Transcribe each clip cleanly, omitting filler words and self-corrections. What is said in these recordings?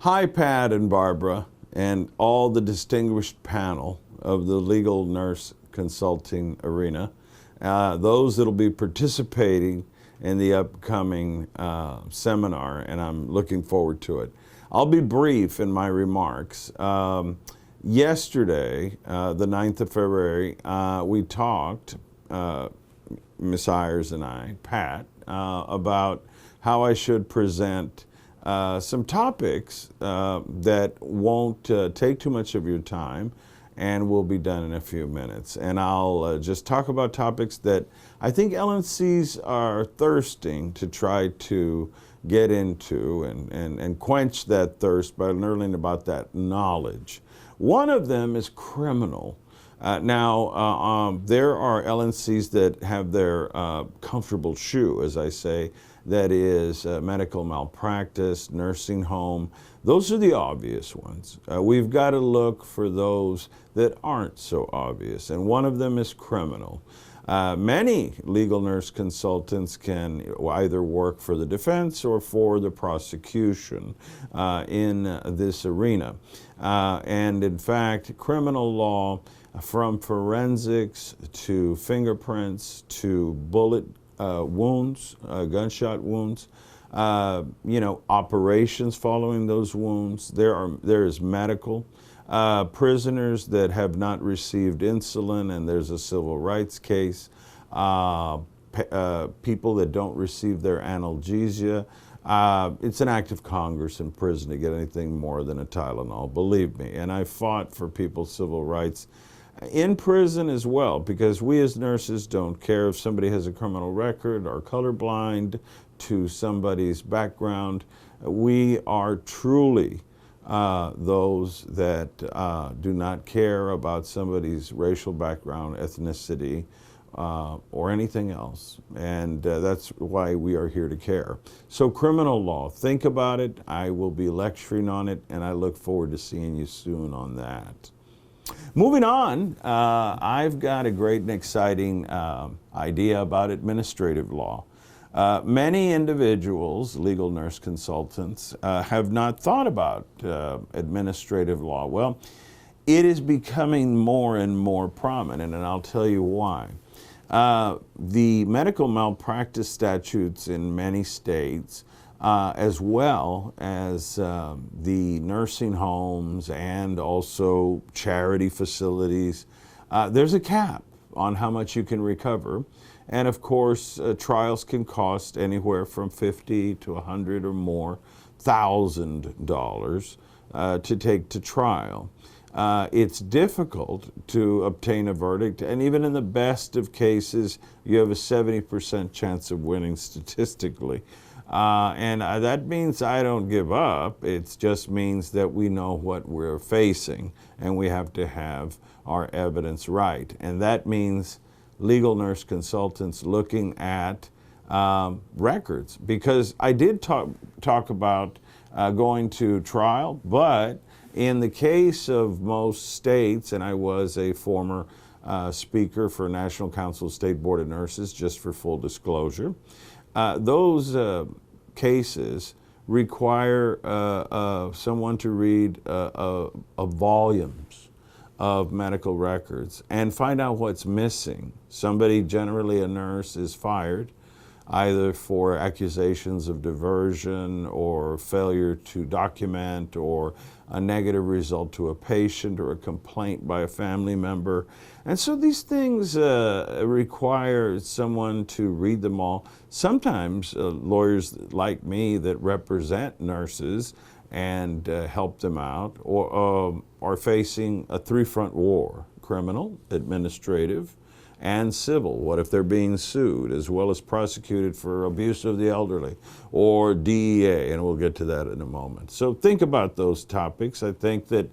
Hi, Pat and Barbara, and all the distinguished panel of the legal nurse consulting arena. Those that'll be participating in the upcoming seminar, and I'm looking forward to it. I'll be brief in my remarks. Yesterday, the 9th of February, we talked, Ms. Ayers and I, Pat, about how I should present some topics that won't take too much of your time and will be done in a few minutes. And I'll just talk about topics that I think LNCs are thirsting to try to get into and quench that thirst by learning about that knowledge. One of them is criminal. Now, there are LNCs that have their comfortable shoe, as I say, that is medical malpractice, nursing home. Those are the obvious ones. We've got to look for those that aren't so obvious, and one of them is criminal. Many legal nurse consultants can either work for the defense or for the prosecution in this arena. And in fact, criminal law, from forensics to fingerprints to bullet wounds, gunshot wounds, operations following those wounds. There is medical. Prisoners that have not received insulin, and there's a civil rights case. People that don't receive their analgesia. It's an act of Congress in prison to get anything more than a Tylenol, believe me. And I fought for people's civil rights in prison as well, because we as nurses don't care if somebody has a criminal record or colorblind to somebody's background. We are truly those that do not care about somebody's racial background, ethnicity, or anything else. And that's why we are here to care. So criminal law, think about it. I will be lecturing on it, and I look forward to seeing you soon on that. Moving on, I've got a great and exciting idea about administrative law. Many individuals, legal nurse consultants, have not thought about administrative law. Well, it is becoming more and more prominent, and I'll tell you why. The medical malpractice statutes in many states, as well as the nursing homes and also charity facilities, there's a cap on how much you can recover. And of course, trials can cost anywhere from $50 to $100 or more $1,000 to take to trial. It's difficult to obtain a verdict, and even in the best of cases, you have a 70% chance of winning statistically. And that means I don't give up. It just means that we know what we're facing, and we have to have our evidence right. And that means legal nurse consultants looking at records, because I did talk about going to trial, but in the case of most states, and I was a former speaker for National Council of State Board of Nurses, just for full disclosure, those cases require someone to read volumes of medical records and find out what's missing. Somebody, generally a nurse, is fired either for accusations of diversion or failure to document or a negative result to a patient or a complaint by a family member. And so these things require someone to read them all. Sometimes lawyers like me that represent nurses and help them out or are facing a three-front war: criminal, administrative, and civil. What if they're being sued, as well as prosecuted for abuse of the elderly or DEA? And we'll get to that in a moment. So think about those topics. I think that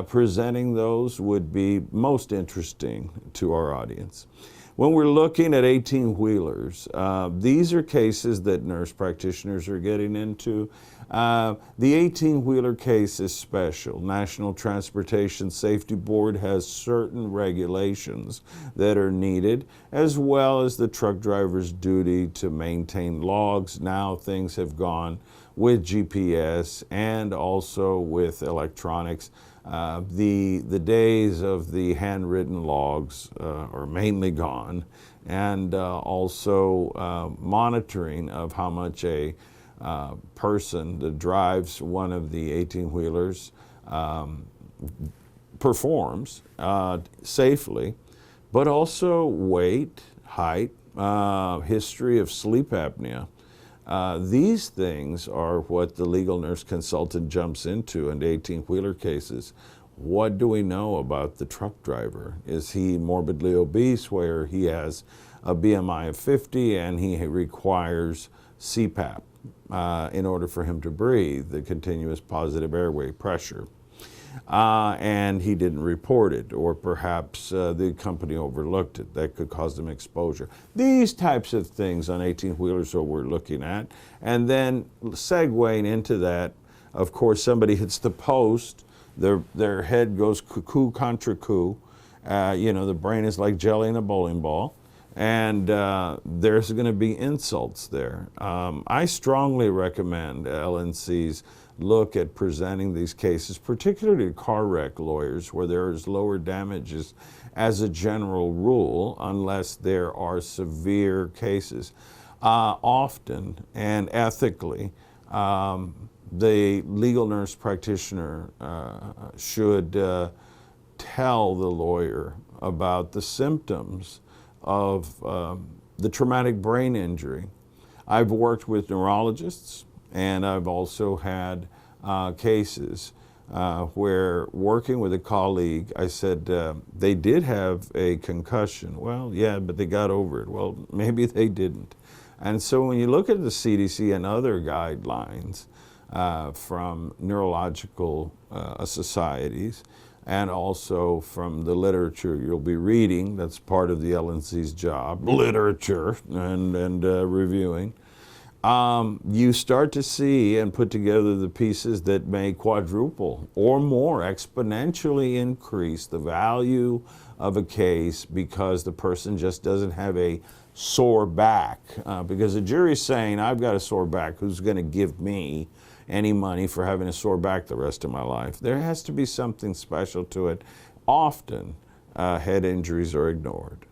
presenting those would be most interesting to our audience. When we're looking at 18-wheelers, these are cases that nurse practitioners are getting into. The 18-wheeler case is special. National Transportation Safety Board has certain regulations that are needed, as well as the truck driver's duty to maintain logs. Now things have gone with GPS and also with electronics. The days of the handwritten logs are mainly gone, and also monitoring of how much a person that drives one of the 18-wheelers performs safely, but also weight, height, history of sleep apnea. These things are what the legal nurse consultant jumps into in 18-wheeler cases. What do we know about the truck driver? Is he morbidly obese, where he has a BMI of 50 and he requires CPAP in order for him to breathe, the continuous positive airway pressure? And he didn't report it, or perhaps the company overlooked it. That could cause them exposure. These types of things on 18-wheelers are what we're looking at. And then segueing into that, of course, somebody hits the post, their head goes cuckoo contra coup. The brain is like jelly in a bowling ball. And there's going to be insults there. I strongly recommend LNCs look at presenting these cases, particularly to car wreck lawyers, where there is lower damages as a general rule, unless there are severe cases. Often and ethically, the legal nurse practitioner should tell the lawyer about the symptoms of the traumatic brain injury. I've worked with neurologists, and I've also had cases where, working with a colleague, I said, they did have a concussion. Well, yeah, but they got over it. Well, maybe they didn't. And so when you look at the CDC and other guidelines from neurological societies, and also from the literature you'll be reading, that's part of the LNC's job, literature and reviewing, you start to see and put together the pieces that may quadruple or more exponentially increase the value of a case, because the person just doesn't have a sore back. Because the jury's saying, I've got a sore back, who's going to give me any money for having a sore back the rest of my life? There has to be something special to it. Often, head injuries are ignored.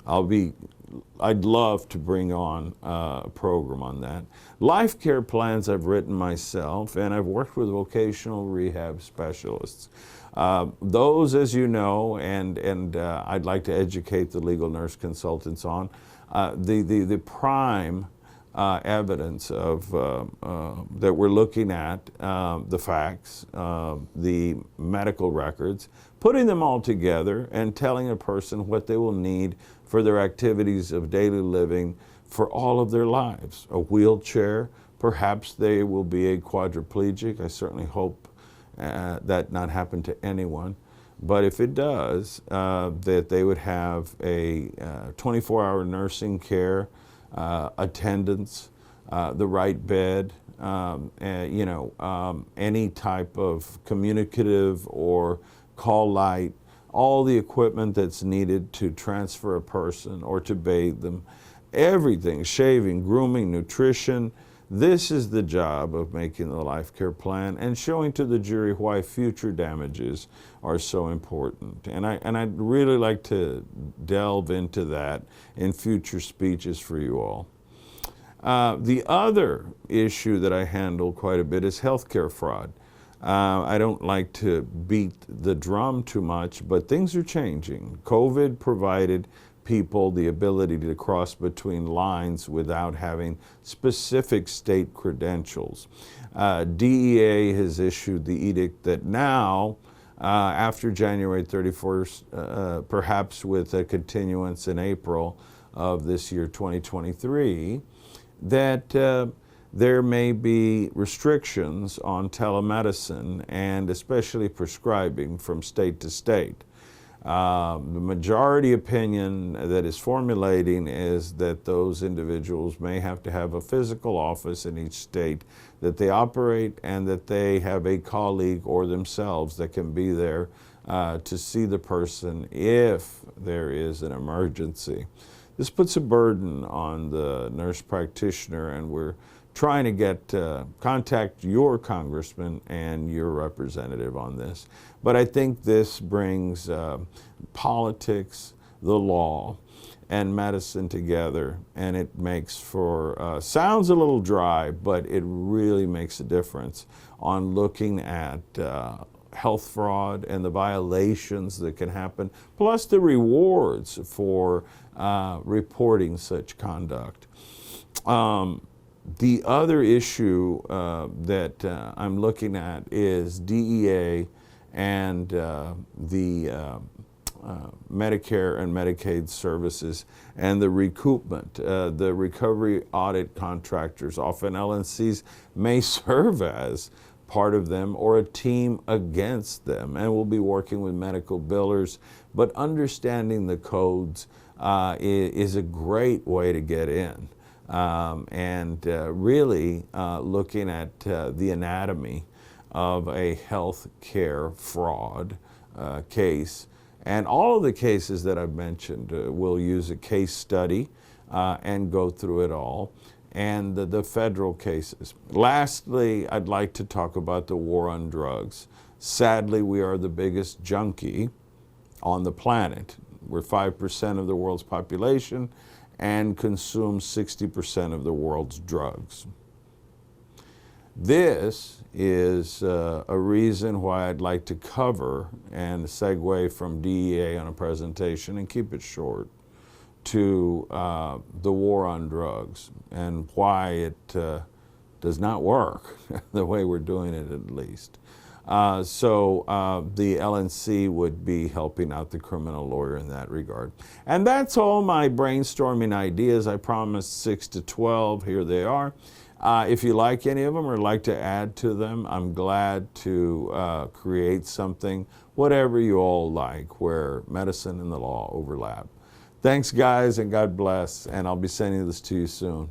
I'd love to bring on a program on that. Life care plans I've written myself, and I've worked with vocational rehab specialists. Those, as you know, and I'd like to educate the legal nurse consultants on, the prime evidence of that we're looking at, the facts, the medical records, putting them all together and telling a person what they will need for their activities of daily living for all of their lives. A wheelchair, perhaps they will be a quadriplegic. I certainly hope that not happen to anyone. But if it does, that they would have a 24-hour nursing care, attendance, the right bed, any type of communicative or call light, all the equipment that's needed to transfer a person or to bathe them, everything, shaving, grooming, nutrition. This is the job of making the life care plan and showing to the jury why future damages are so important. And I'd really like to delve into that in future speeches for you all. The other issue that I handle quite a bit is healthcare fraud. I don't like to beat the drum too much, but things are changing. COVID provided people the ability to cross between lines without having specific state credentials. DEA has issued the edict that now, after January 31st, perhaps with a continuance in April of this year, 2023, that there may be restrictions on telemedicine and especially prescribing from state to state. The majority opinion that is formulating is that those individuals may have to have a physical office in each state that they operate, and that they have a colleague or themselves that can be there to see the person if there is an emergency. This puts a burden on the nurse practitioner, and we're trying to get contact your congressman and your representative on this. But I think this brings politics, the law, and medicine together, and it makes for, sounds a little dry, but it really makes a difference on looking at health fraud and the violations that can happen, plus the rewards for reporting such conduct. The other issue that I'm looking at is DEA and the Medicare and Medicaid services and the recoupment. The recovery audit contractors, often LNCs, may serve as part of them or a team against them, and we'll be working with medical billers, but understanding the codes is a great way to get in. And really looking at the anatomy of a health care fraud case. And all of the cases that I've mentioned will use a case study and go through it all, and the federal cases. Lastly, I'd like to talk about the war on drugs. Sadly, we are the biggest junkie on the planet. We're 5% of the world's population and consume 60% of the world's drugs. This is a reason why I'd like to cover and segue from DEA on a presentation and keep it short to the war on drugs and why it does not work the way we're doing it, at least. So the LNC would be helping out the criminal lawyer in that regard. And that's all my brainstorming ideas. I promised 6 to 12. Here they are. If you like any of them or like to add to them, I'm glad to create something, whatever you all like, where medicine and the law overlap. Thanks, guys, and God bless. And I'll be sending this to you soon.